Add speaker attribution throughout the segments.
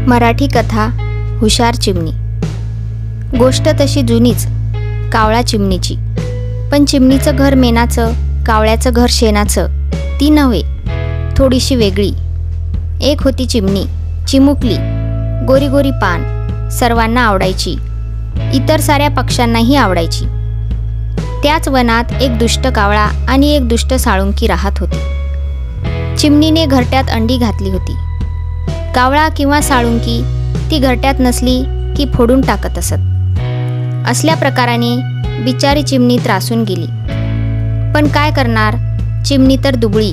Speaker 1: मराठी कथा हुशार चिमणी। गोष्ट तशी जुनीच कावळा चिमणीची, पण चिमणीचं घर मेणाचं, कावळ्याचं घर शेणाचं ती नव्हे, थोडीशी वेगळी। एक होती चिमणी, चिमुकली, गोरी गोरी पान, सर्वांना आवडायची, इतर साऱ्या पक्ष्यांनाही आवडायची। त्याच वनात एक दुष्ट कावळा आणि एक दुष्ट साळुंकी राहत होती। चिमणीने घरट्यात अंडी घातली होती। कावळा किंवा साळुंकी ती घरट्यात नसली की फोडून टाकत असत। असल्या प्रकाराने बिचारी चिमणी त्रासून गेली। पण काय करणार, चिमणी तर दुबळी,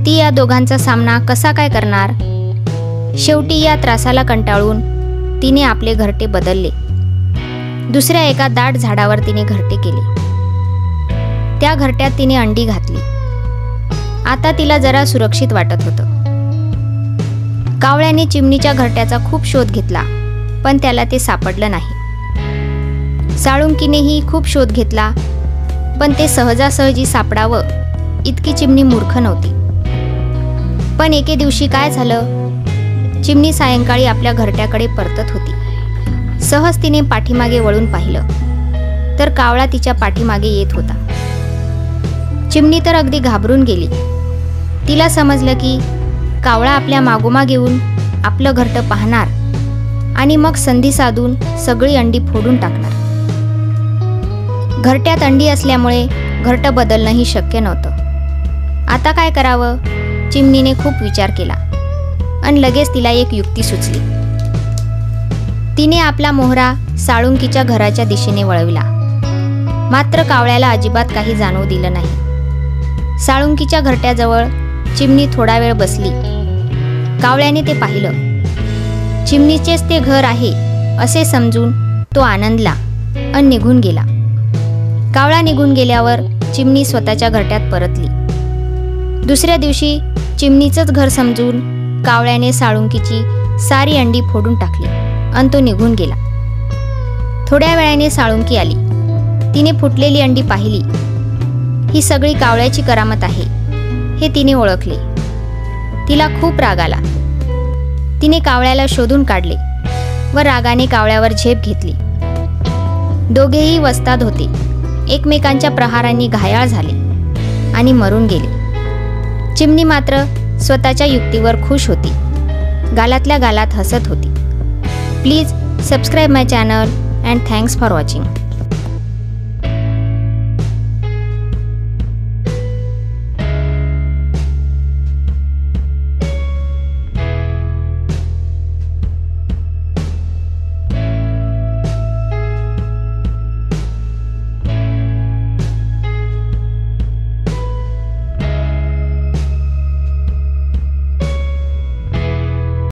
Speaker 1: ती या दोघांचा सामना कसा काय करणार। शेवटी या त्रासाला कंटाळून तिने आपले घरटे बदलले। दुसऱ्या एका दाट झाडावर तिने घरटे केले। त्या घरट्यात तिने अंडी घातली। आता तिला जरा सुरक्षित वाटत होतं। कावळ्याने चिमणीच्या घरट्याचा खूप शोध घेतला, पण त्याला ते सापडलं नाही। साळुंकीनेही खूप शोध घेतला, पण ते सहजासहजी सापडावं इतकी चिमणी मूर्ख नव्हती। पण एके दिवशी काय झालं, चिमणी सायंकाळी आपल्या घरट्याकडे परतत होती। सहज तिने पाठीमागे वळून पाहिलं तर कावळा तिच्या पाठीमागे येत होता। चिमणी तर अगदी घाबरून गेली। तिला समजलं की कावळा आपल्या मागोमाग येऊन आपलं घरटं पाहणार आणि मग संधी साधून सगळी अंडी फोडून टाकणार। घरट्यात अंडी असल्यामुळे घरटं बदलणंही शक्य नव्हतं। आता काय करावं, चिमणीने खूप विचार केला आणि लगेच तिला एक युक्ती सुचली। तिने आपला मोहरा साळुंकीच्या घराच्या दिशेने वळविला, मात्र कावळ्याला अजिबात काही जाणवू दिलं नाही। साळुंकीच्या घरट्याजवळ चिमणी थोडा वेळ बसली। कावळ्याने ते पाहिलं। चिमणीचेच ते घर आहे असे समजून तो आनंदला आणि निघून गेला। कावळा निघून गेल्यावर चिमणी स्वतःच्या घरट्यात परतली। दुसऱ्या दिवशी चिमणीचंच घर समजून कावळ्याने साळुंकीची सारी अंडी फोडून टाकली आणि तो निघून गेला। थोड्या वेळाने साळुंकी आली। तिने फुटलेली अंडी पाहिली। ही सगळी कावळ्याची करामत आहे हे तिने ओळखले। तिला खूप राग आला। तिने कावळ्याला शोधून काढले व रागाने कावळ्यावर झेप घेतली। दोघेही वस्ताद होते, एकमेकांच्या प्रहारांनी घायाळ झाले आणि मरून गेले। चिमणी मात्र स्वतःच्या युक्तीवर खुश होती, गालातल्या गालात हसत होती। Please subscribe my channel and thanks for watching.